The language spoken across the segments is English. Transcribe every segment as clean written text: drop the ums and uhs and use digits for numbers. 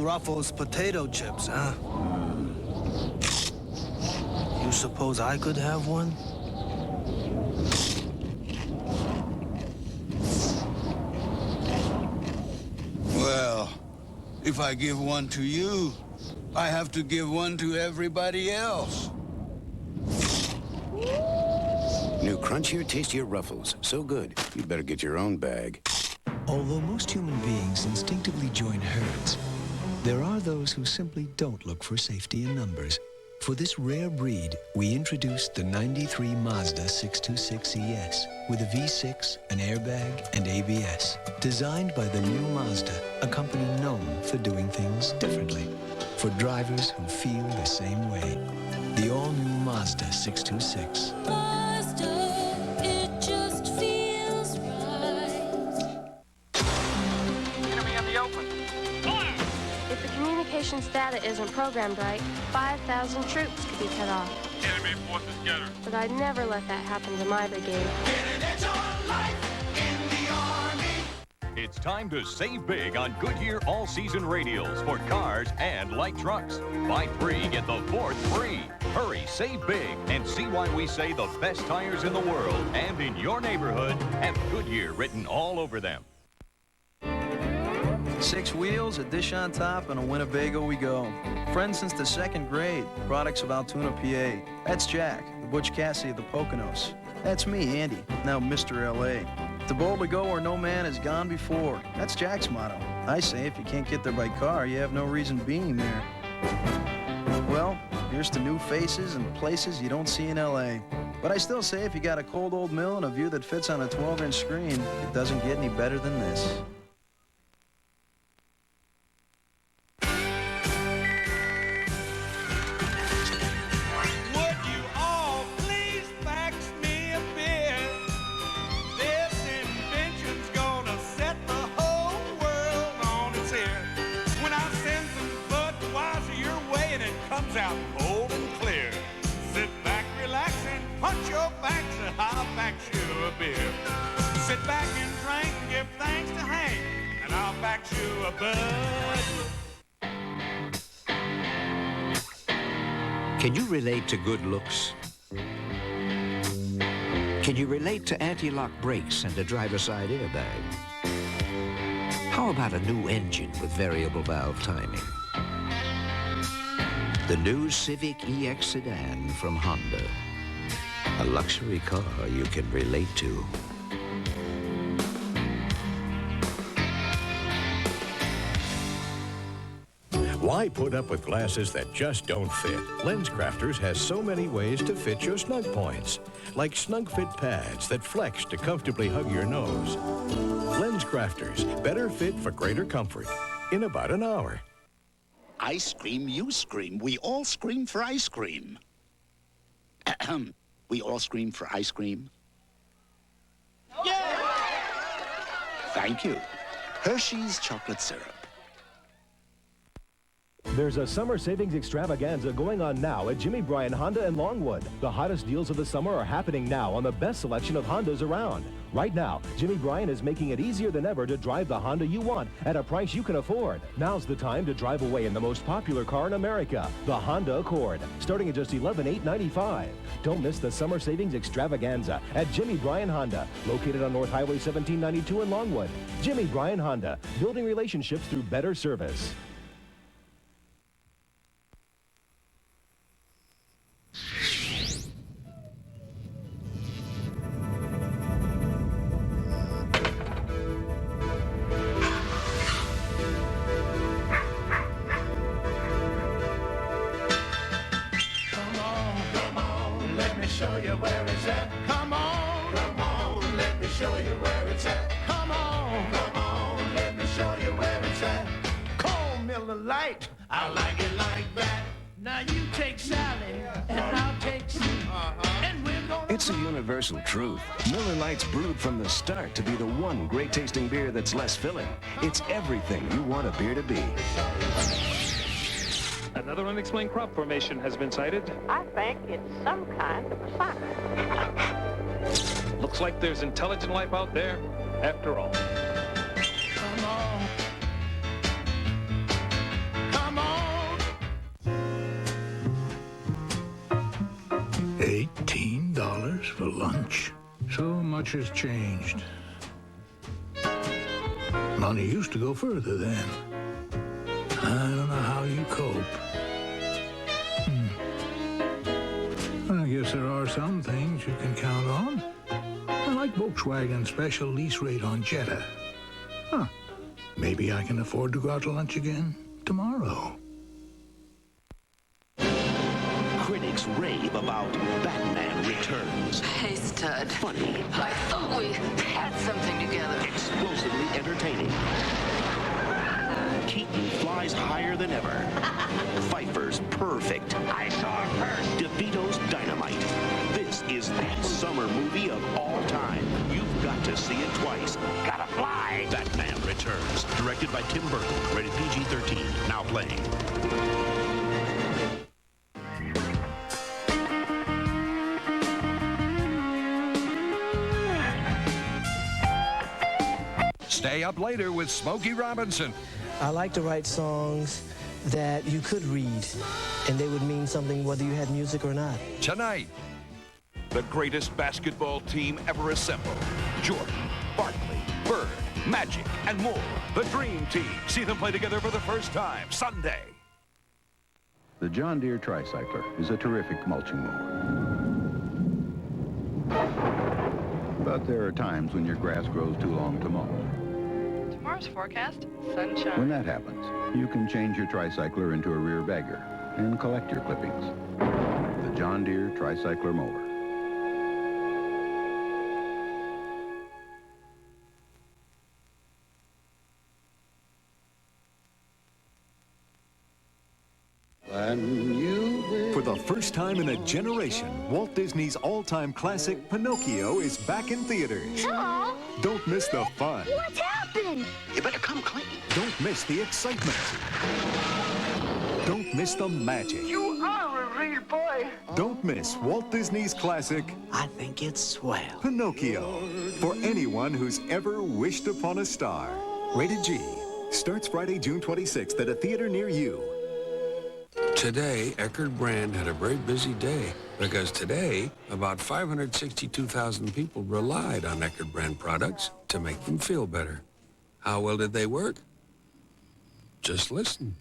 Ruffles potato chips, huh? You suppose I could have one? Well, if I give one to you, I have to give one to everybody else. New crunchier, tastier Ruffles. So good, you'd better get your own bag. Although most human beings instinctively join herds, there are those who simply don't look for safety in numbers. For this rare breed, we introduced the '93 Mazda 626 ES with a V6, an airbag, and ABS. Designed by the new Mazda, a company known for doing things differently. For drivers who feel the same way. The all-new Mazda 626. Mazda, it just feels right. Enemy in the open. Fire! If the communications data isn't programmed right, 5,000 troops could be cut off. Enemy forces getter. But I'd never let that happen to my brigade. Get an edge on life in the Army. It's time to save big on Goodyear all-season radials for cars and light trucks. Buy 3, get the 4th free. Hurry, save big, and see why we say the best tires in the world and in your neighborhood have Goodyear written all over them. 6 wheels, a dish on top, and a Winnebago we go. Friends since the 2nd grade. Products of Altoona, PA. That's Jack, the Butch Cassidy of the Poconos. That's me, Andy, now Mr. L.A. To boldly go where no man has gone before. That's Jack's motto. I say if you can't get there by car, you have no reason being there. Well, here's to new faces and places you don't see in L.A. But I still say if you got a cold old mill and a view that fits on a 12-inch screen, it doesn't get any better than this. Out cold and clear. Sit back, relax, and punch your back, so I'll back you a beer. Sit back and drink and give thanks to Hank, and I'll back you a bud. Can you relate to good looks? Can you relate to anti-lock brakes and a driver's side airbag? How about a new engine with variable valve timing? The new Civic EX Sedan from Honda. A luxury car you can relate to. Why put up with glasses that just don't fit? LensCrafters has so many ways to fit your snug points. Like snug fit pads that flex to comfortably hug your nose. LensCrafters, better fit for greater comfort in about an hour. I scream, you scream. We all scream for ice cream. We all scream for ice cream. Yeah! Thank you. Hershey's chocolate syrup. There's a summer savings extravaganza going on now at Jimmy Bryan Honda in Longwood. The hottest deals of the summer are happening now on the best selection of Hondas around. Right now, Jimmy Bryan is making it easier than ever to drive the Honda you want at a price you can afford. Now's the time to drive away in the most popular car in America, the Honda Accord, starting at just $11,895. Don't miss the summer savings extravaganza at Jimmy Bryan Honda, located on North Highway 1792 in Longwood. Jimmy Bryan Honda, building relationships through better service. Show you where it's at. Come on, let me show you where it's at. Come on, let me show you where it's at. Cold Miller Lite, I like it like that. Now you take Sally, and I'll take Sue, and we're gonna. It's a universal truth. Miller Lite's brewed from the start to be the one great tasting beer that's less filling. It's everything you want a beer to be. Another unexplained crop formation has been sighted. I think it's some kind of a sign. Looks like there's intelligent life out there, after all. Come on. much has changed. Money used to go further then. I don't know how you cope. I guess there are some things you can count on. I like Volkswagen's special lease rate on Jetta. Huh. Maybe I can afford to go out to lunch again tomorrow. Critics rave about Batman Returns. Hey, stud. Funny. I thought we had something together. Explosively entertaining. Keaton flies higher than ever. Pfeiffer's perfect. I saw him first. DeVito's dynamite. This is the summer movie of all time. You've got to see it twice. Gotta fly. Batman Returns. Directed by Tim Burton. Rated PG-13. Now playing. Stay up later with Smokey Robinson. I like to write songs that you could read, and they would mean something whether you had music or not. Tonight, the greatest basketball team ever assembled. Jordan, Barkley, Bird, Magic, and more. The Dream Team. See them play together for the first time Sunday. The John Deere Tricycler is a terrific mulching mower. But there are times when your grass grows too long to mow. Tomorrow's forecast, sunshine. When that happens, you can change your tricycler into a rear bagger and collect your clippings. The John Deere Tricycler Mower. For the first time in a generation, Walt Disney's all-time classic Pinocchio is back in theaters. Hello. Don't miss the fun. What's happened? You better come clean. Don't miss the excitement. Don't miss the magic. You are a real boy. Don't miss Walt Disney's classic, I think it's swell. Pinocchio, for anyone who's ever wished upon a star. Rated G. Starts Friday, June 26th at a theater near you. Today, Eckerd brand had a very busy day because today, about 562,000 people relied on Eckerd brand products to make them feel better. How well did they work? Just listen.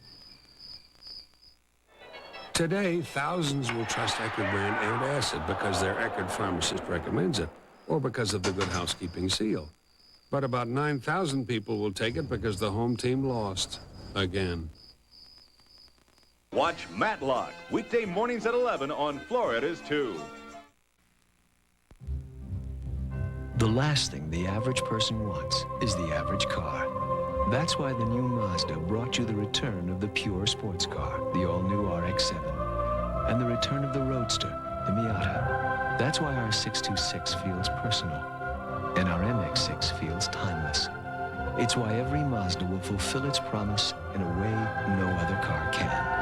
Today, thousands will trust Eckerd brand antacid because their Eckerd pharmacist recommends it or because of the Good Housekeeping seal. But about 9,000 people will take it because the home team lost again. Watch Matlock, weekday mornings at 11 on Florida's 2. The last thing the average person wants is the average car. That's why the new Mazda brought you the return of the pure sports car, the all-new RX-7, and the return of the Roadster, the Miata. That's why our 626 feels personal, and our MX-6 feels timeless. It's why every Mazda will fulfill its promise in a way no other car can.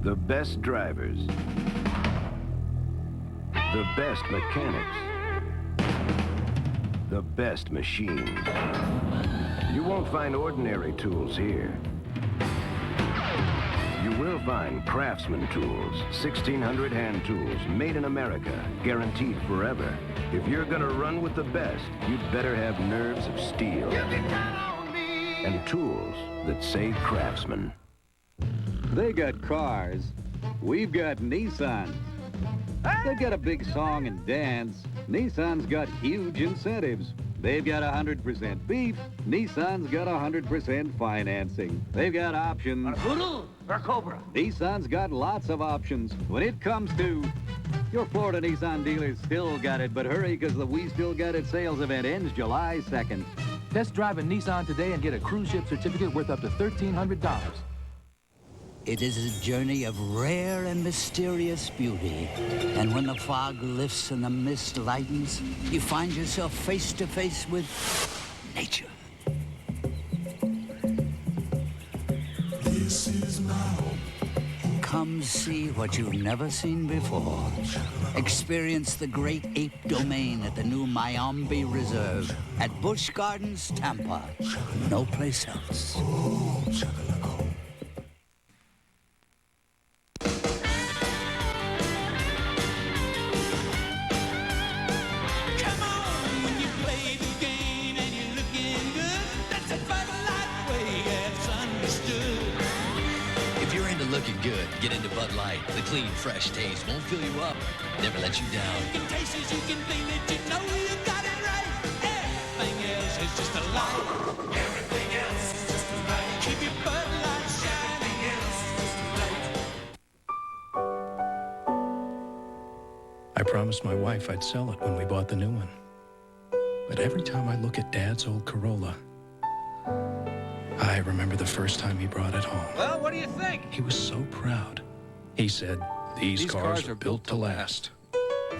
The best drivers, the best mechanics, the best machines. You won't find ordinary tools here. You will find Craftsman tools, 1,600 hand tools, made in America, guaranteed forever. If you're gonna run with the best, you'd better have nerves of steel and tools that say Craftsman. They got cars. We've got Nissan. They've got a big song and dance. Nissan's got huge incentives. They've got 100% beef. Nissan's got 100% financing. They've got options. Or Cobra. Nissan's got lots of options. When it comes to... Your Florida Nissan dealers still got it, but hurry, because the We Still Got It sales event ends July 2nd. Test drive a Nissan today and get a cruise ship certificate worth up to $1,300. It is a journey of rare and mysterious beauty. And when the fog lifts and the mist lightens, you find yourself face to face with nature. This is my home. Come see what you've never seen before. Experience the great ape domain at the new Mayombe Reserve at Busch Gardens, Tampa. No place else. The clean, fresh taste won't fill you up, never let you down. You can taste it, you can feel it, you know you got it right. Everything else is just a lie. Everything else is just a lie. Keep your Bud Light shining. Everything else is just a lie. I promised my wife I'd sell it when we bought the new one. But every time I look at Dad's old Corolla, I remember the first time he brought it home. Well, what do you think? He was so proud. He said, these cars are built to last.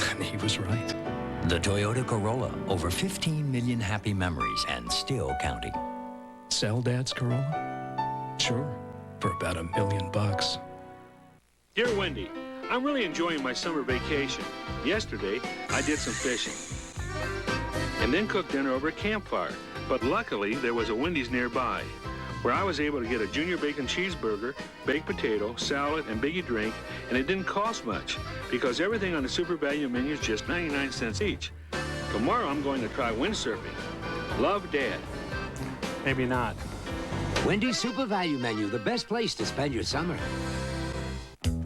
And he was right. The Toyota Corolla, over 15 million happy memories and still counting. Sell Dad's Corolla? Sure, for about $1 million. Dear Wendy, I'm really enjoying my summer vacation. Yesterday, I did some fishing. And then cooked dinner over a campfire. But luckily, there was a Wendy's nearby, where I was able to get a junior bacon cheeseburger, baked potato, salad, and biggie drink, and it didn't cost much, because everything on the Super Value menu is just 99 cents each. Tomorrow, I'm going to try windsurfing. Love, Dad. Maybe not. Wendy's Super Value menu, the best place to spend your summer.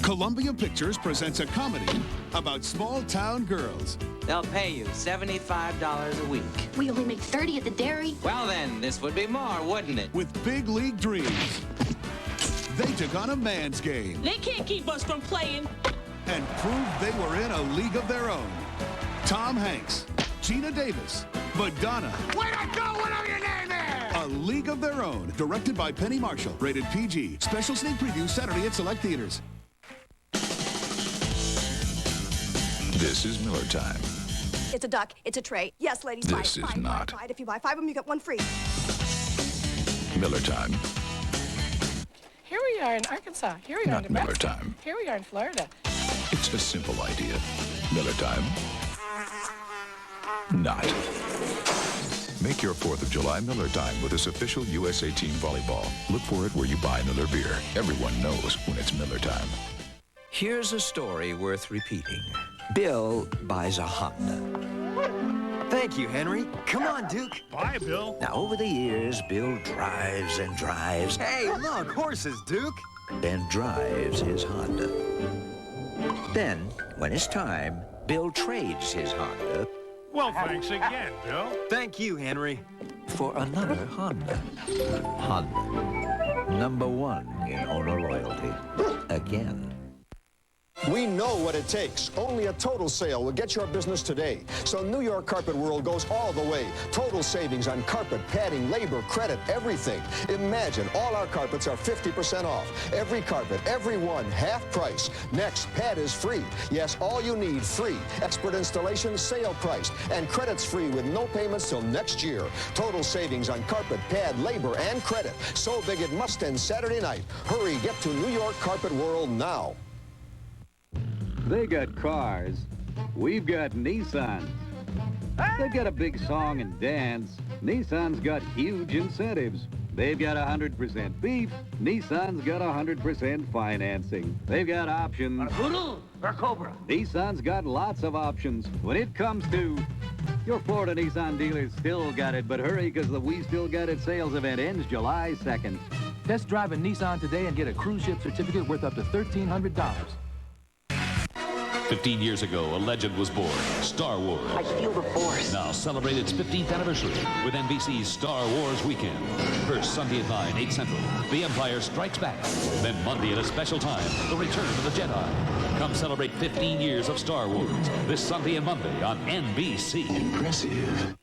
Columbia Pictures presents a comedy about small-town girls. They'll pay you $75 a week. We only make 30 at the dairy. Well then, this would be more, wouldn't it? With big league dreams. They took on a man's game. They can't keep us from playing. And proved they were in a league of their own. Tom Hanks, Gina Davis, Madonna. Way to go, whatever your name is! A League of Their Own, directed by Penny Marshall, rated PG. Special sneak preview Saturday at select theaters. This is Miller Time. It's a duck. It's a tray. Yes, ladies. This is not. Buy it. If you buy 5 of them, you get 1 free. Miller Time. Here we are in Arkansas. Here we are in Not Nebraska. Miller Time. Here we are in Florida. It's a simple idea. Miller Time. Not. Make your 4th of July Miller Time with this official USA Team volleyball. Look for it where you buy Miller beer. Everyone knows when it's Miller Time. Here's a story worth repeating. Bill buys a Honda. Thank you, Henry. Come on, Duke. Bye, Bill. Now, over the years, Bill drives and drives. Hey, look, horses, Duke. Then drives his Honda. Then, when it's time, Bill trades his Honda. Well, thanks again, Bill. Thank you, Henry. For another Honda. Honda. #1 in owner loyalty. Again. We know what it takes. Only a total sale will get your business today. So New York Carpet World goes all the way. Total savings on carpet, padding, labor, credit, everything. Imagine all our carpets are 50% off. Every carpet, every one, half price. Next, pad is free. Yes, all you need, free. Expert installation, sale price. And credit's free with no payments till next year. Total savings on carpet, pad, labor, and credit. So big it must end Saturday night. Hurry, get to New York Carpet World now. They got cars. We've got Nissan. They've got a big song and dance. Nissan's got huge incentives. They've got 100% beef. Nissan's got 100% financing. They've got options. Poodle or Cobra? Nissan's got lots of options. When it comes to your Florida Nissan dealers still got it, but hurry because the We Still Got It sales event ends July 2nd. Test drive a Nissan today and get a cruise ship certificate worth up to $1,300. 15 years ago, a legend was born, Star Wars. I feel the Force. Now celebrate its 15th anniversary with NBC's Star Wars Weekend. First Sunday at 9, 8 Central, The Empire Strikes Back. Then Monday at a special time, The Return of the Jedi. Come celebrate 15 years of Star Wars this Sunday and Monday on NBC. Impressive.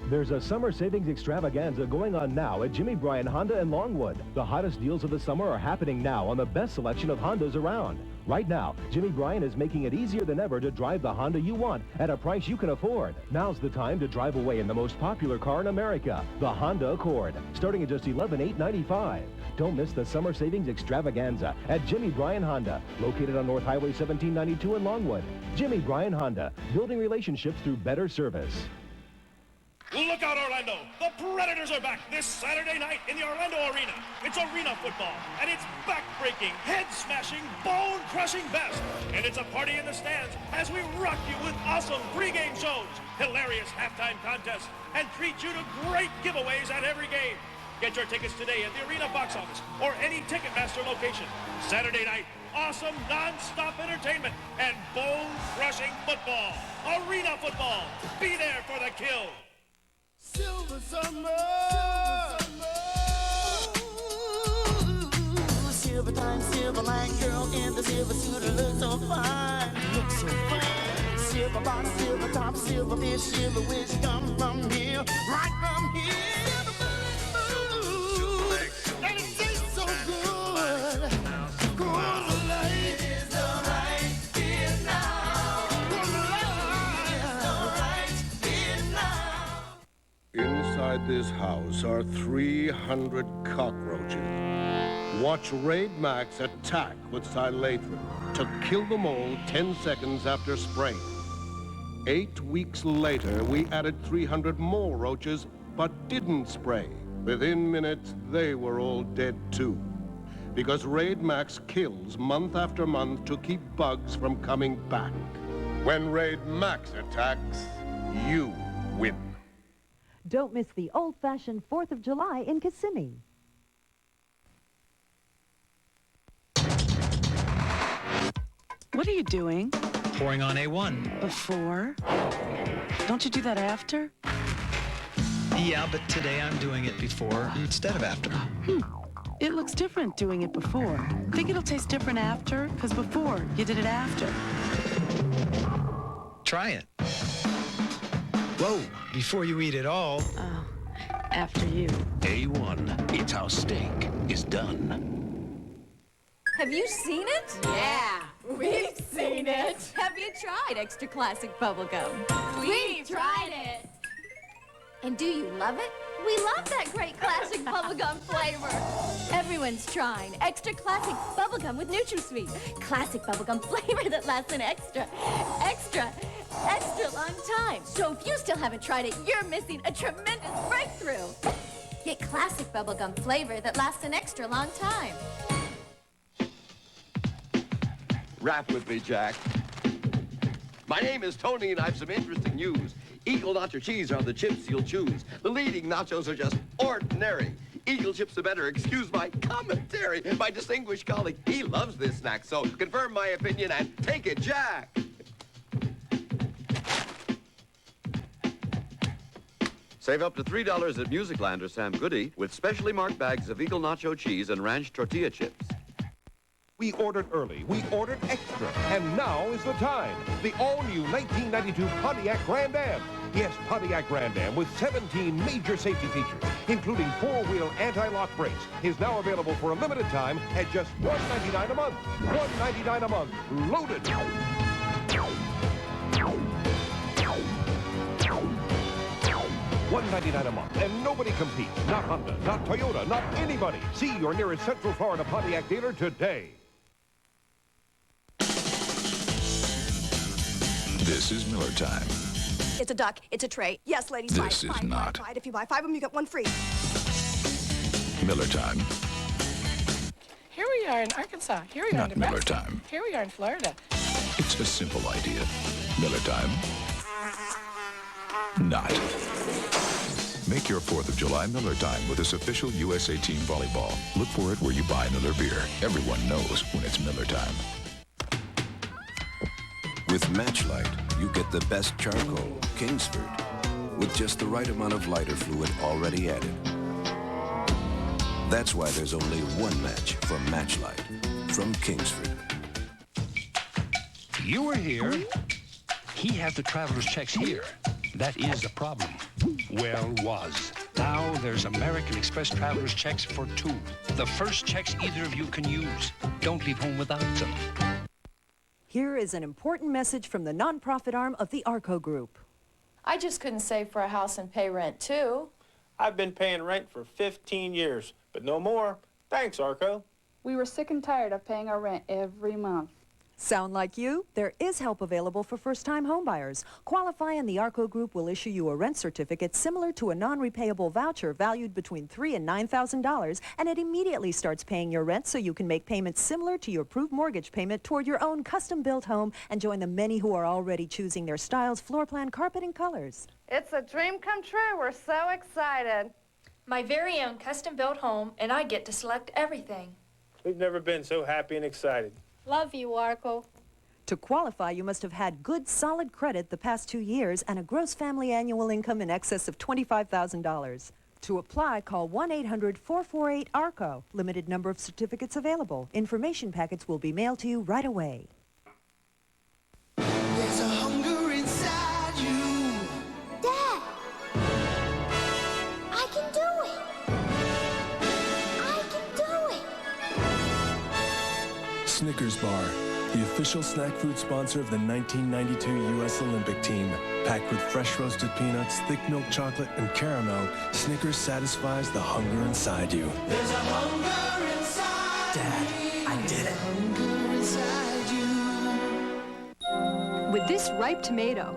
There's a summer savings extravaganza going on now at Jimmy Bryan Honda in Longwood. The hottest deals of the summer are happening now on the best selection of Hondas around. Right now, Jimmy Bryan is making it easier than ever to drive the Honda you want at a price you can afford. Now's the time to drive away in the most popular car in America, the Honda Accord, starting at just $11,895. Don't miss the summer savings extravaganza at Jimmy Bryan Honda, located on North Highway 1792 in Longwood. Jimmy Bryan Honda, building relationships through better service. Look out, Orlando! The Predators are back this Saturday night in the Orlando Arena. It's arena football, and it's back-breaking, head-smashing, bone-crushing best. And it's a party in the stands as we rock you with awesome pregame shows, hilarious halftime contests, and treat you to great giveaways at every game. Get your tickets today at the arena box office or any Ticketmaster location. Saturday night, awesome, non-stop entertainment, and bone-crushing football. Arena football. Be there for the kill. Silver summer. Silver time, silver line, girl in the silver suit looks so fine. Looks so fine. Silver bottom, silver top, silver fish, silver wish come from here, right from here. Ooh, and it tastes so good. Coors Light is the right fit now. Coors Light is the right fit now. Inside this house are 300 cockroaches. Watch Raid Max attack with Silathril to kill them all 10 seconds after spraying. 8 weeks later, we added 300 more roaches, but didn't spray. Within minutes, they were all dead too. Because Raid Max kills month after month to keep bugs from coming back. When Raid Max attacks, you win. Don't miss the old-fashioned 4th of July in Kissemme. What are you doing? Pouring on A1. Before? Don't you do that after? Yeah, but today I'm doing it before instead of after. It looks different doing it before. Think it'll taste different after? Because before, you did it after. Try it. Whoa, before you eat it all. Oh, after you. A1, it's how steak is done. Have you seen it? Yeah, we've seen it. Have you tried extra classic bubblegum? We've tried it. And do you love it? We love that great classic bubblegum flavor. Everyone's trying extra classic bubblegum with NutraSweet. Classic bubblegum flavor that lasts an extra long time. So if you still haven't tried it, you're missing a tremendous breakthrough. Get classic bubblegum flavor that lasts an extra long time. Rap with me, Jack. My name is Tony, and I have some interesting news. Eagle Nacho Cheese are the chips you'll choose. The leading nachos are just ordinary. Eagle chips are better, excuse my commentary. My distinguished colleague, he loves this snack, so confirm my opinion and take it, Jack. Save up to $3 at Musicland or Sam Goody with specially marked bags of Eagle Nacho Cheese and Ranch Tortilla Chips. We ordered early, we ordered extra, and now is the time. The all-new 1992 Pontiac Grand Am. Yes, Pontiac Grand Am with 17 major safety features, including 4-wheel anti-lock brakes, is now available for a limited time at just $199 a month. $199 a month, loaded. $199 a month, and nobody competes. Not Honda, not Toyota, not anybody. See your nearest Central Florida Pontiac dealer today. This is Miller time. It's a duck. It's a tray. Yes, ladies. This is not. Buy it. If you buy 5 of them, you get 1 free. Miller time. Here we are in Arkansas. Here we are Not in Nebraska. Miller time. Here we are in Florida. It's a simple idea. Miller time. Not. Make your 4th of July Miller time with this official USA Team Volleyball. Look for it where you buy Miller beer. Everyone knows when it's Miller time. With Match Lite, you get the best charcoal, Kingsford, with just the right amount of lighter fluid already added. That's why there's only one match from Match Lite, from Kingsford. You were here. He has the traveler's checks here. That is the problem. Well, was. Now there's American Express traveler's checks for 2. The first checks either of you can use. Don't leave home without them. Here is an important message from the nonprofit arm of the ARCO Group. I just couldn't save for a house and pay rent, too. I've been paying rent for 15 years, but no more. Thanks, Arco. We were sick and tired of paying our rent every month. Sound like you? There is help available for first-time homebuyers. Qualify and the ARCO Group will issue you a rent certificate similar to a non-repayable voucher valued between $3,000 and $9,000, and it immediately starts paying your rent so you can make payments similar to your approved mortgage payment toward your own custom-built home and join the many who are already choosing their styles, floor plan, carpet, and colors. It's a dream come true. We're so excited. My very own custom-built home, and I get to select everything. We've never been so happy and excited. Love you, Arco. To qualify, you must have had good, solid credit the past 2 years and a gross family annual income in excess of $25,000. To apply, call 1-800-448-ARCO. Limited number of certificates available. Information packets will be mailed to you right away. There's a hunger inside you. Dad! I can do it! I can do it! Snickers Bar, the official snack food sponsor of the 1992 U.S. Olympic team. Packed with fresh roasted peanuts, thick milk chocolate, and caramel, Snickers satisfies the hunger inside you. There's a hunger inside. Dad, I did it. Hunger inside you. With this ripe tomato,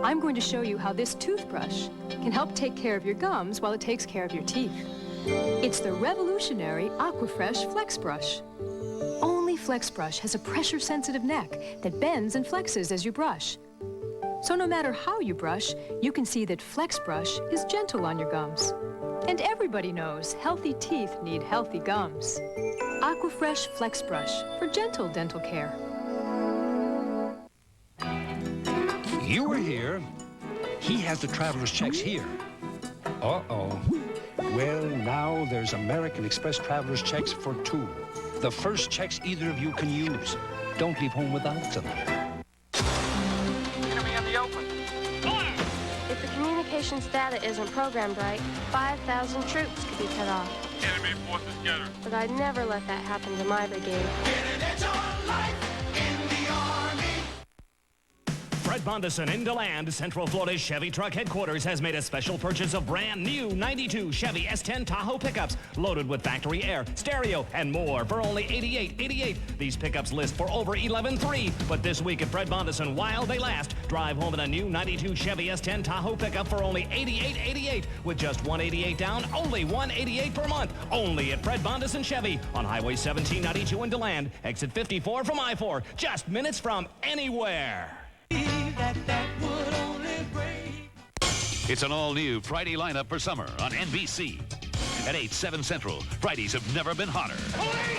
I'm going to show you how this toothbrush can help take care of your gums while it takes care of your teeth. It's the revolutionary Aquafresh Flex Brush. Only Flex Brush has a pressure-sensitive neck that bends and flexes as you brush. So no matter how you brush, you can see that Flex Brush is gentle on your gums. And everybody knows healthy teeth need healthy gums. Aquafresh Flex Brush for gentle dental care. You were here. He has the traveler's checks here. Uh-oh. Well, now there's American Express traveler's checks for two. The first checks either of you can use. Don't leave home without them. If the communications data isn't programmed right, 5,000 troops could be cut off. Enemy forces scattered. But I'd never let that happen to my brigade. Fred Bondison in DeLand, Central Florida's Chevy Truck Headquarters, has made a special purchase of brand new 92 Chevy S10 Tahoe pickups loaded with factory air, stereo, and more for only $88.88. These pickups list for over $11,300, but this week at Fred Bondison, while they last, drive home in a new 92 Chevy S10 Tahoe pickup for only $88.88 with just $188 down, only $188 per month. Only at Fred Bondison Chevy on Highway 1792 in DeLand, exit 54 from I-4, just minutes from anywhere. It's an all-new Friday lineup for summer on NBC. At 8, 7 Central, Fridays have never been hotter.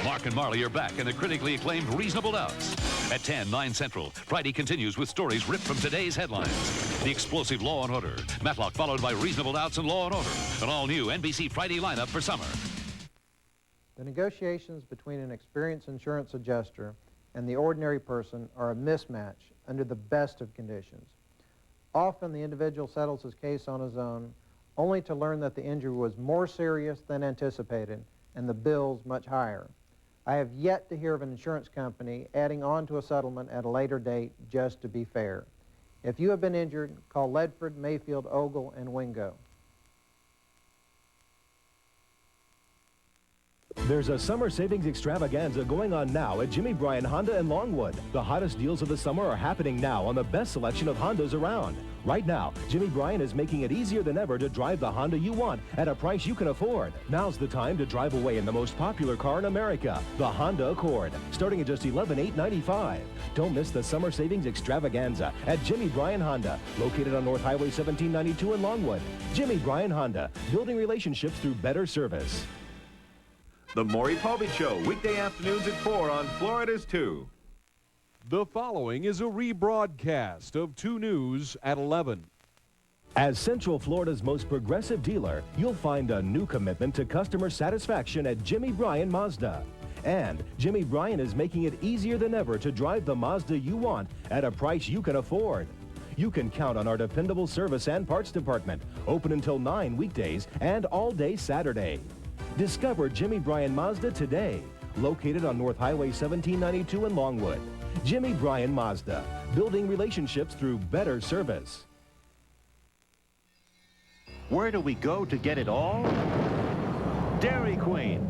Mark and Marley are back in the critically acclaimed Reasonable Doubts. At 10, 9 Central, Friday continues with stories ripped from today's headlines. The explosive Law & Order. Matlock followed by Reasonable Doubts and Law & Order. An all-new NBC Friday lineup for summer. The negotiations between an experienced insurance adjuster and the ordinary person are a mismatch under the best of conditions. Often the individual settles his case on his own, only to learn that the injury was more serious than anticipated and the bills much higher. I have yet to hear of an insurance company adding on to a settlement at a later date just to be fair. If you have been injured, call Ledford, Mayfield, Ogle, and Wingo. There's a summer savings extravaganza going on now at Jimmy Bryan Honda in Longwood. The hottest deals of the summer are happening now on the best selection of Hondas around. Right now, Jimmy Bryan is making it easier than ever to drive the Honda you want at a price you can afford. Now's the time to drive away in the most popular car in America, the Honda Accord, starting at just $11,895. Don't miss the summer savings extravaganza at Jimmy Bryan Honda, located on North Highway 1792 in Longwood. Jimmy Bryan Honda, building relationships through better service. The Maury Povich Show, weekday afternoons at 4 on Florida's 2. The following is a rebroadcast of 2 News at 11. As Central Florida's most progressive dealer, you'll find a new commitment to customer satisfaction at Jimmy Bryan Mazda. And Jimmy Bryan is making it easier than ever to drive the Mazda you want at a price you can afford. You can count on our dependable service and parts department, open until 9 weekdays and all day Saturday. Discover Jimmy Bryan Mazda today, located on North Highway 1792 in Longwood. Jimmy Bryan Mazda, building relationships through better service. Where do we go to get it all? Dairy Queen.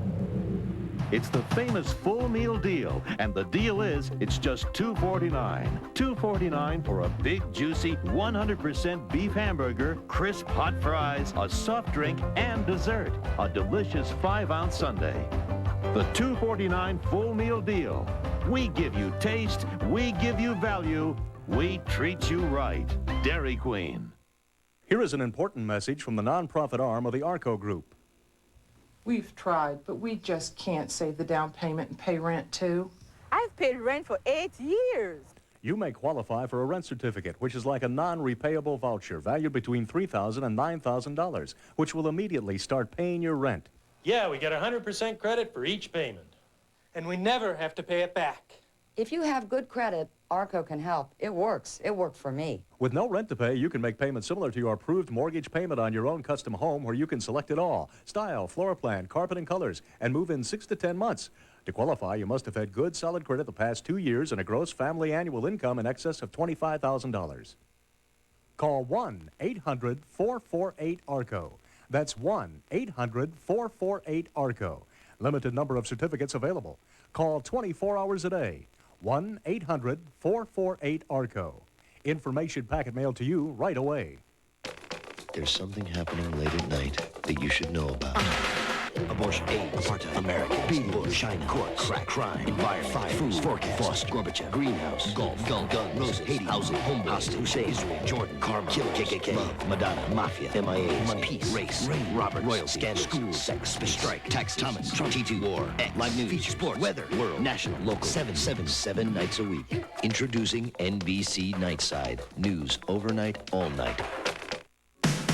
It's the famous full meal deal, and the deal is it's just $2.49. $2.49 for a big, juicy, 100% beef hamburger, crisp hot fries, a soft drink, and dessert. A delicious 5-ounce sundae. The $2.49 full meal deal. We give you taste, we give you value, we treat you right. Dairy Queen. Here is an important message from the nonprofit arm of the ARCO Group. We've tried, but we just can't save the down payment and pay rent too. I've paid rent for 8 years. You may qualify for a rent certificate, which is like a non-repayable voucher valued between $3,000 and $9,000, which will immediately start paying your rent. Yeah, we get 100% credit for each payment. And we never have to pay it back. If you have good credit, ARCO can help. It works. It worked for me. With no rent to pay, you can make payments similar to your approved mortgage payment on your own custom home, where you can select it all: style, floor plan, carpet, and colors, and move in 6 to 10 months. To qualify, you must have had good, solid credit the past 2 years and a gross family annual income in excess of $25,000. Call 1-800-448-ARCO. That's 1-800-448-ARCO. Limited number of certificates available. Call 24 hours a day. 1-800-448-ARCO. Information packet mailed to you right away. There's something happening late at night that you should know about. Abortion, AIDS, apartheid, Americans, Bush, China, courts, crack, crime, environment, fire, food, forecast, Frost, Gorbachev, greenhouse, golf, guns, Roses, Haiti, housing, homebuilding, hostage, Israel, Jordan, Karma, Killer, KKK, love, Madonna, Mafia, MIA, money, peace, race, rain, Robert, royalty, scandal, school, sex, space, strike, tax, Thomas, Trump, T2, war, X, live news, feature, sports, weather, world, national, local, 7 nights a week. Introducing NBC Nightside. News overnight, all night.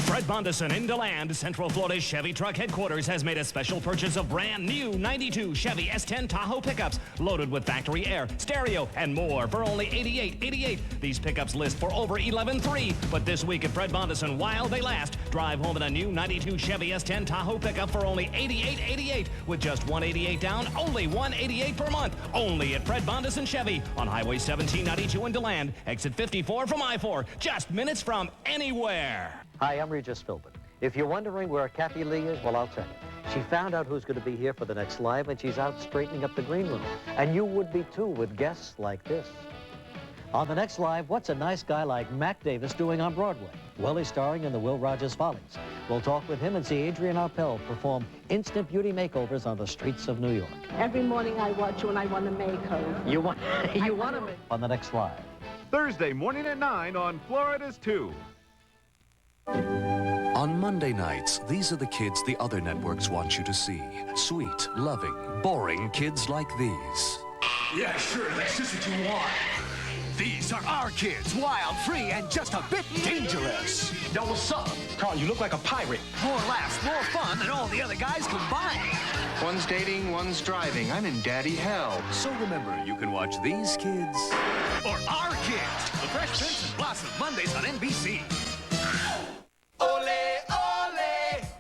Fred Bondison in DeLand, Central Florida's Chevy truck headquarters, has made a special purchase of brand new 92 Chevy S10 Tahoe pickups loaded with factory air, stereo, and more for only $88.88. These pickups list for over $11.3, but this week at Fred Bondison, while they last, drive home in a new 92 Chevy S10 Tahoe pickup for only $88.88 with just $188 down, only $188 per month. Only at Fred Bondison Chevy on Highway 1792 in DeLand, exit 54 from I-4, just minutes from anywhere. Hi, I'm Regis Philbin. If you're wondering where Kathy Lee is, well, I'll tell you. She found out who's going to be here for the next live, and she's out straightening up the green room. And you would be, too, with guests like this. On the next live, what's a nice guy like Mac Davis doing on Broadway? Well, he's starring in the Will Rogers Follies. We'll talk with him and see Adrienne Arpel perform instant beauty makeovers on the streets of New York. Every morning I watch you and I want a makeover. You want to make... On the next live. Thursday morning at 9 on Florida's 2. On Monday nights, these are the kids the other networks want you to see. Sweet, loving, boring kids like these. Yeah, sure, that's just what you want. These are our kids, wild, free, and just a bit dangerous. Yo, what's up? Carl, you look like a pirate. More laughs, more fun than all the other guys combined. One's dating, one's driving. I'm in daddy hell. So remember, you can watch these kids. Or our kids. The Fresh Prince and Blossom, Mondays on NBC. Ole, ole,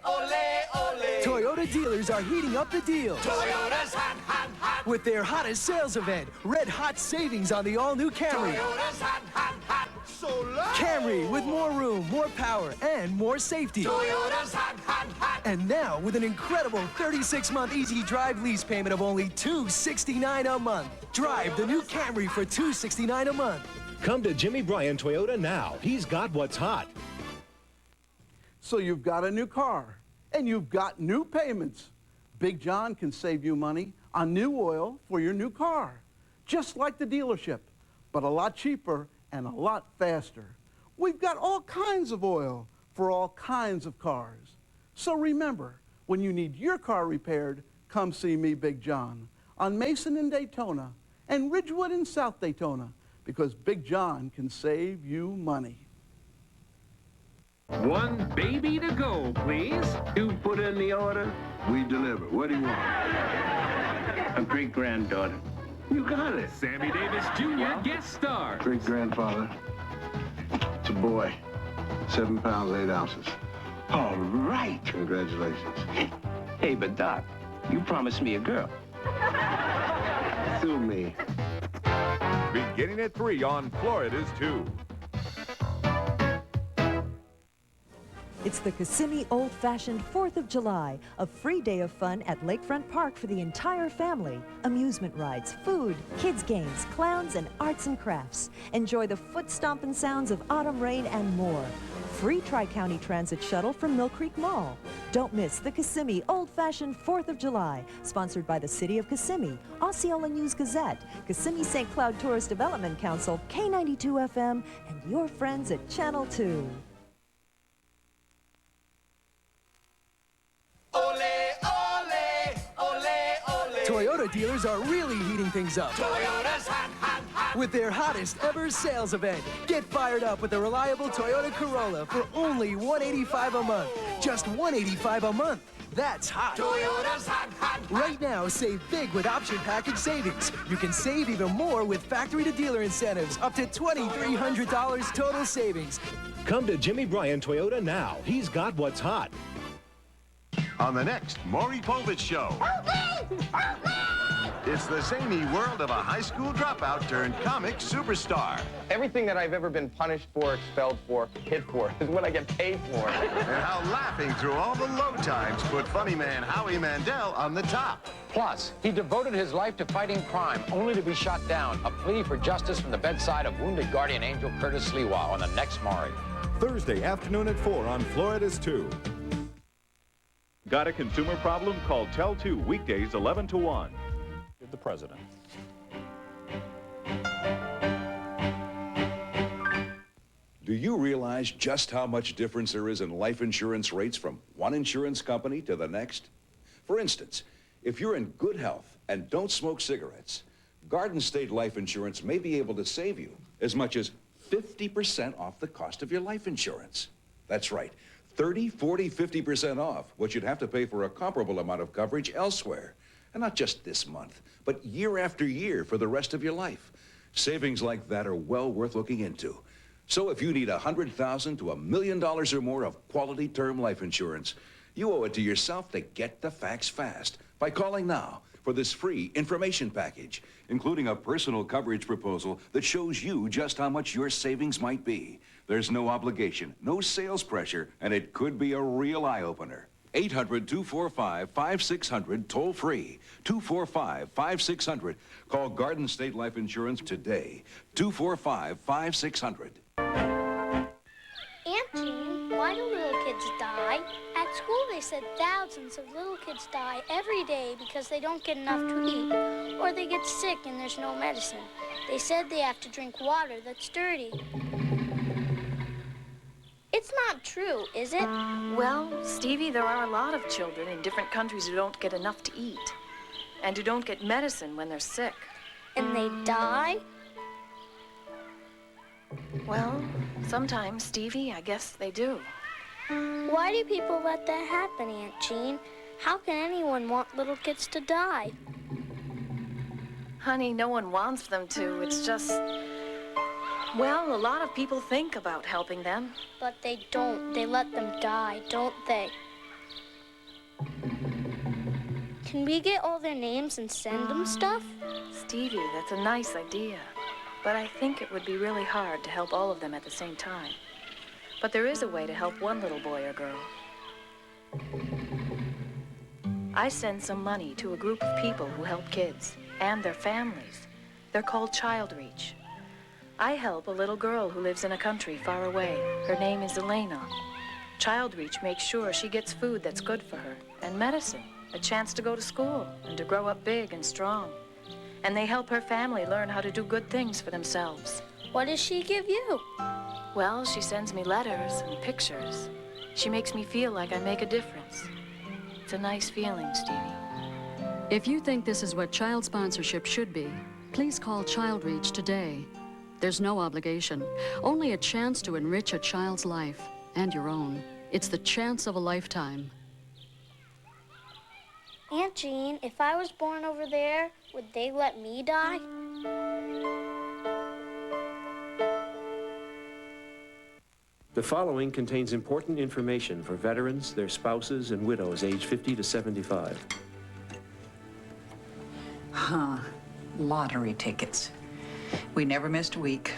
ole, ole. Toyota dealers are heating up the deal. Toyota's hot, hot, hot. With their hottest sales event, red hot savings on the all-new Camry. Toyota's hot, hot, hot. So loud. Camry with more room, more power, and more safety. Toyota's hot, hot, hot. And now with an incredible 36-month easy drive lease payment of only $269 a month. Drive the new Camry for $269 a month. Come to Jimmy Bryan Toyota now. He's got what's hot. So you've got a new car, and you've got new payments. Big John can save you money on new oil for your new car, just like the dealership, but a lot cheaper and a lot faster. We've got all kinds of oil for all kinds of cars. So remember, when you need your car repaired, come see me, Big John, on Mason in Daytona and Ridgewood in South Daytona, because Big John can save you money. One baby to go, please. You put in the order, we deliver. What do you want? A great-granddaughter. You got it. Sammy Davis Jr. guest star. Great-grandfather. It's a boy. 7 pounds, 8 ounces. All right. Congratulations. Hey, but Doc, you promised me a girl. Sue me. Beginning at 3 on Florida's 2. It's the Kissemme Old-Fashioned 4th of July, a free day of fun at Lakefront Park for the entire family. Amusement rides, food, kids games, clowns, and arts and crafts. Enjoy the foot-stomping sounds of autumn rain and more. Free Tri-County Transit shuttle from Mill Creek Mall. Don't miss the Kissemme Old-Fashioned 4th of July, sponsored by the City of Kissemme, Osceola News-Gazette, Kissimmee St. Cloud Tourist Development Council, K92 FM, and your friends at Channel 2. Toyota dealers are really heating things up. Toyota's hot, hot, hot. With their hottest ever sales event. Get fired up with the reliable Toyota Corolla for only $185 a month. Just $185 a month. That's hot. Toyota's hot, hot, hot. Right now, save big with option package savings. You can save even more with factory-to-dealer incentives, up to $2,300 total savings. Come to Jimmy Bryan Toyota now. He's got what's hot. On the next Maury Povich Show. It's the zany world of a high school dropout turned comic superstar. Everything that I've ever been punished for, expelled for, hit for, is what I get paid for. And how laughing through all the low times put funny man Howie Mandel on the top. Plus, he devoted his life to fighting crime, only to be shot down. A plea for justice from the bedside of wounded guardian angel Curtis Sliwa on the next Maury. Thursday afternoon at 4 on Florida's 2. Got a consumer problem? Call Tel 2 weekdays 11 to 1. The president. Do you realize just how much difference there is in life insurance rates from one insurance company to the next? For instance, if you're in good health and don't smoke cigarettes, Garden State Life Insurance may be able to save you as much as 50% off the cost of your life insurance. That's right, 30, 40, 50% off what you'd have to pay for a comparable amount of coverage elsewhere. And not just this month, but year after year for the rest of your life. Savings like that are well worth looking into. So if you need $100,000 to $1 million or more of quality term life insurance, you owe it to yourself to get the facts fast by calling now for this free information package, including a personal coverage proposal that shows you just how much your savings might be. There's no obligation, no sales pressure, and it could be a real eye-opener. 800-245-5600, toll free. 245-5600. Call Garden State Life Insurance today. 245-5600. Aunt Jean, why do little kids die? At school they said thousands of little kids die every day because they don't get enough to eat, or they get sick and there's no medicine. They said they have to drink water that's dirty. It's not true, is it? Well, Stevie, there are a lot of children in different countries who don't get enough to eat and who don't get medicine when they're sick. And they die? Well, sometimes, Stevie, I guess they do. Why do people let that happen, Aunt Jean? How can anyone want little kids to die? Honey, no one wants them to. It's just... well, a lot of people think about helping them. But they don't. They let them die, don't they? Can we get all their names and send them stuff? Stevie, that's a nice idea. But I think it would be really hard to help all of them at the same time. But there is a way to help one little boy or girl. I send some money to a group of people who help kids and their families. They're called Child Reach. I help a little girl who lives in a country far away. Her name is Elena. Child Reach makes sure she gets food that's good for her, and medicine, a chance to go to school and to grow up big and strong. And they help her family learn how to do good things for themselves. What does she give you? Well, she sends me letters and pictures. She makes me feel like I make a difference. It's a nice feeling, Stevie. If you think this is what child sponsorship should be, please call Child Reach today. There's no obligation, only a chance to enrich a child's life and your own. It's the chance of a lifetime. Aunt Jean, if I was born over there, would they let me die? The following contains important information for veterans, their spouses, and widows aged 50 to 75. Lottery tickets. We never missed a week.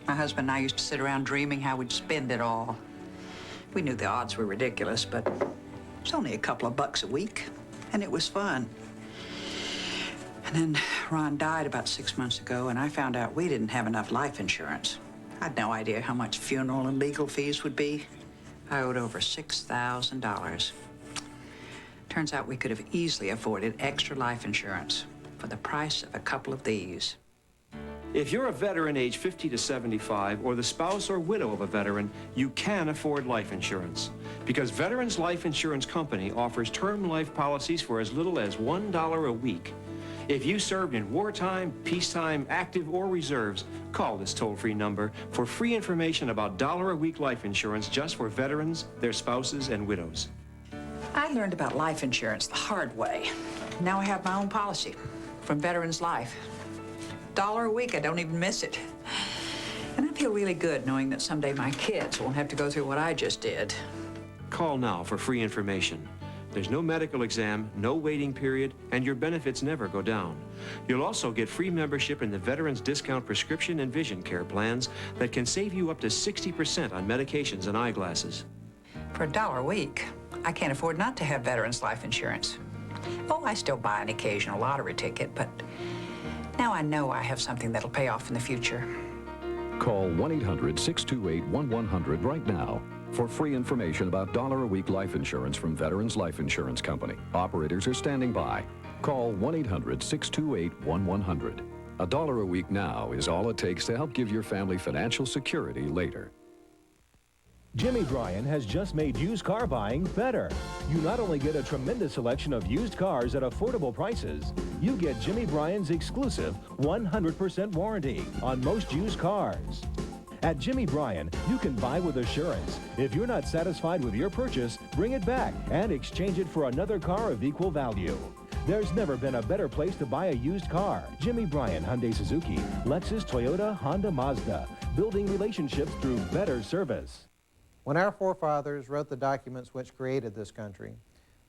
My husband and I used to sit around dreaming how we'd spend it all. We knew the odds were ridiculous, but it's only a couple of bucks a week, and it was fun. And then Ron died about 6 months ago, and I found out we didn't have enough life insurance. I had no idea how much funeral and legal fees would be. I owed over $6,000. Turns out we could have easily afforded extra life insurance for the price of a couple of these. If you're a veteran age 50 to 75 or the spouse or widow of a veteran, you can afford life insurance because Veterans Life Insurance Company offers term life policies for as little as $1 a week. If you served in wartime, peacetime, active, or reserves, call this toll-free number for free information about $1-a-week life insurance just for veterans, their spouses, and widows. I learned about life insurance the hard way. Now I have my own policy from Veterans Life. $1 a week, I don't even miss it. And I feel really good knowing that someday my kids won't have to go through what I just did. Call now for free information. There's no medical exam, no waiting period, and your benefits never go down. You'll also get free membership in the Veterans Discount Prescription and Vision Care plans that can save you up to 60% on medications and eyeglasses. For $1 a week, I can't afford not to have Veterans Life Insurance. Oh, I still buy an occasional lottery ticket, but now I know I have something that'll pay off in the future. Call 1-800-628-1100 right now for free information about $1-a-week life insurance from Veterans Life Insurance Company. Operators are standing by. Call 1-800-628-1100. $1 a week now is all it takes to help give your family financial security later. Jimmy Bryan has just made used car buying better. You not only get a tremendous selection of used cars at affordable prices, you get Jimmy Bryan's exclusive 100% warranty on most used cars. At Jimmy Bryan, you can buy with assurance. If you're not satisfied with your purchase, bring it back and exchange it for another car of equal value. There's never been a better place to buy a used car. Jimmy Bryan, Hyundai, Suzuki, Lexus, Toyota, Honda, Mazda. Building relationships through better service. When our forefathers wrote the documents which created this country,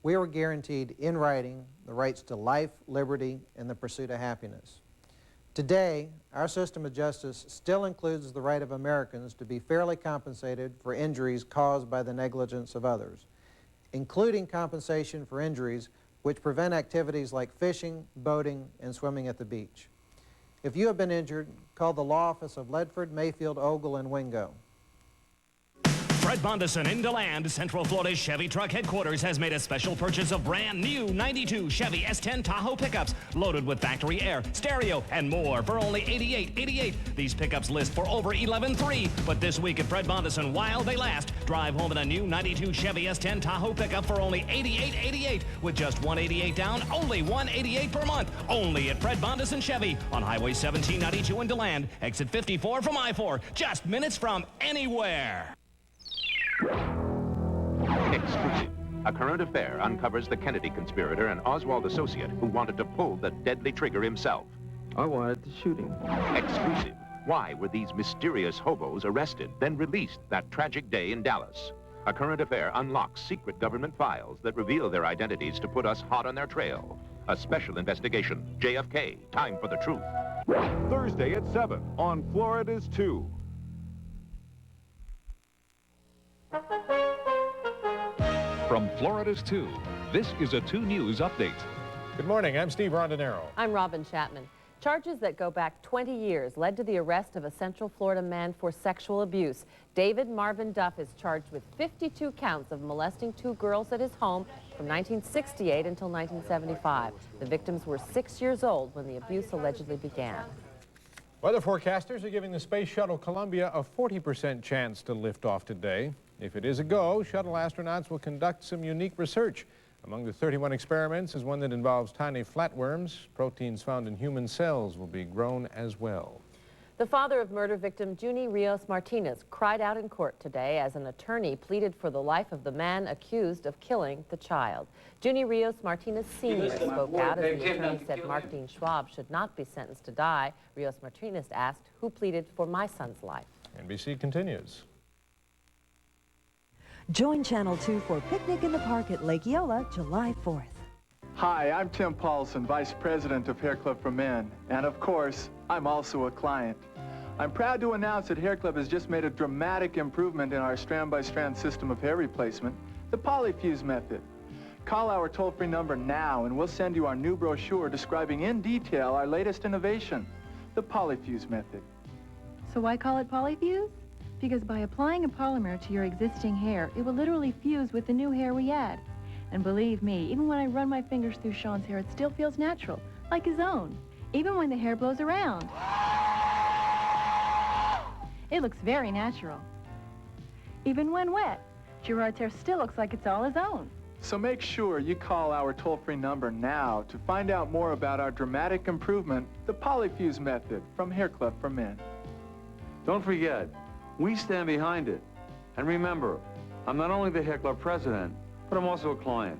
we were guaranteed in writing the rights to life, liberty, and the pursuit of happiness. Today, our system of justice still includes the right of Americans to be fairly compensated for injuries caused by the negligence of others, including compensation for injuries which prevent activities like fishing, boating, and swimming at the beach. If you have been injured, call the law office of Ledford, Mayfield, Ogle, and Wingo. Fred Bondison in DeLand, Central Florida's Chevy Truck Headquarters, has made a special purchase of brand new 92 Chevy S10 Tahoe pickups loaded with factory air, stereo, and more for only $88.88. These pickups list for over $11.3, but this week at Fred Bondison, while they last, drive home in a new 92 Chevy S10 Tahoe pickup for only $88.88 with just $188 down, only $188 per month. Only at Fred Bondison Chevy on Highway 1792 in DeLand, exit 54 from I-4, just minutes from anywhere. Exclusive. A current affair uncovers the Kennedy conspirator and Oswald associate who wanted to pull the deadly trigger himself. I wanted the shooting. Exclusive. Why were these mysterious hobos arrested, then released that tragic day in Dallas? A current affair unlocks secret government files that reveal their identities to put us hot on their trail. A special investigation. JFK. Time for the truth. Thursday at 7 on Florida's 2. From Florida's 2, this is a 2 News Update. Good morning, I'm Steve Rondinero. I'm Robin Chapman. Charges that go back 20 years led to the arrest of a Central Florida man for sexual abuse. David Marvin Duff is charged with 52 counts of molesting 2 girls at his home from 1968 until 1975. The victims were 6 years old when the abuse allegedly began. Weather forecasters are giving the Space Shuttle Columbia a 40% chance to lift off today. If it is a go, shuttle astronauts will conduct some unique research. Among the 31 experiments is one that involves tiny flatworms. Proteins found in human cells will be grown as well. The father of murder victim Junie Rios Martinez cried out in court today as an attorney pleaded for the life of the man accused of killing the child. Junie Rios Martinez Sr. spoke out as the attorney said Mark Dean Schwab should not be sentenced to die. Rios Martinez asked, "Who pleaded for my son's life?" NBC continues. Join Channel 2 for Picnic in the Park at Lake Eola, July 4th. Hi, I'm Tim Paulson, Vice President of Hair Club for Men, and of course, I'm also a client. I'm proud to announce that Hair Club has just made a dramatic improvement in our strand-by-strand system of hair replacement, the Polyfuse method. Call our toll-free number now and we'll send you our new brochure describing in detail our latest innovation, the Polyfuse method. So why call it Polyfuse? Because by applying a polymer to your existing hair, it will literally fuse with the new hair we add. And believe me, even when I run my fingers through Sean's hair, it still feels natural, like his own, even when the hair blows around. It looks very natural. Even when wet, Gerard's hair still looks like it's all his own. So make sure you call our toll-free number now to find out more about our dramatic improvement, the Polyfuse method from Hair Club for Men. Don't forget, we stand behind it. And remember, I'm not only the Hair Club president, but I'm also a client.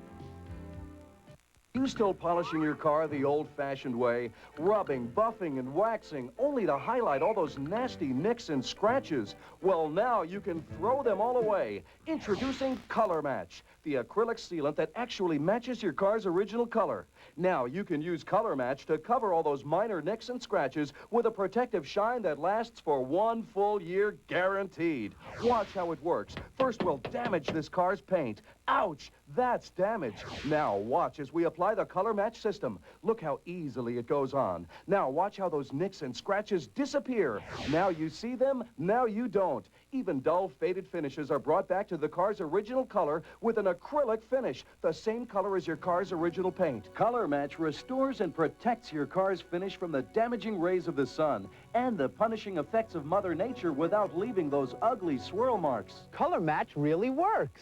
You still polishing your car the old-fashioned way, rubbing, buffing, and waxing, only to highlight all those nasty nicks and scratches? Well, now you can throw them all away. Introducing Color Match, the acrylic sealant that actually matches your car's original color. Now you can use Color Match to cover all those minor nicks and scratches with a protective shine that lasts for 1 full year guaranteed. Watch how it works. First, we'll damage this car's paint. Ouch, that's damage. Now watch as we apply the Color Match system. Look how easily it goes on. Now watch how those nicks and scratches disappear. Now you see them, now you don't. Even dull, faded finishes are brought back to the car's original color with an acrylic finish, the same color as your car's original paint. Color Match restores and protects your car's finish from the damaging rays of the sun and the punishing effects of Mother Nature without leaving those ugly swirl marks. Color Match really works.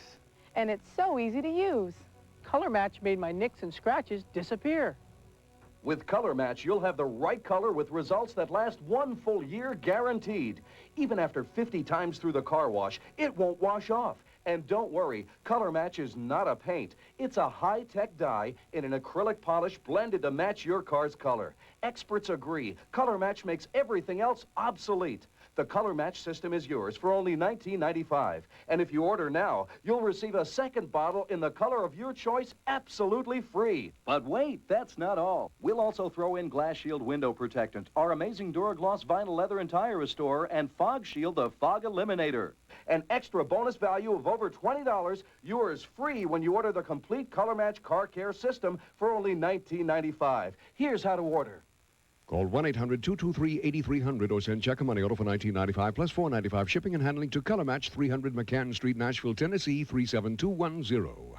And it's so easy to use. Color Match made my nicks and scratches disappear. With Color Match, you'll have the right color with results that last 1 full year guaranteed. Even after 50 times through the car wash, it won't wash off. And don't worry, Color Match is not a paint. It's a high-tech dye in an acrylic polish blended to match your car's color. Experts agree, Color Match makes everything else obsolete. The Color Match system is yours for only $19.95. And if you order now, you'll receive a second bottle in the color of your choice absolutely free. But wait, that's not all. We'll also throw in Glass Shield Window Protectant, our amazing Duragloss Vinyl Leather and Tire Restorer, and Fog Shield, the Fog Eliminator. An extra bonus value of over $20, yours free when you order the complete Color Match car care system for only $19.95. Here's how to order. Call 1-800-223-8300 or send check or money order for $19.95 plus $4.95 shipping and handling to Color Match, 300 McCann Street, Nashville, Tennessee, 37210.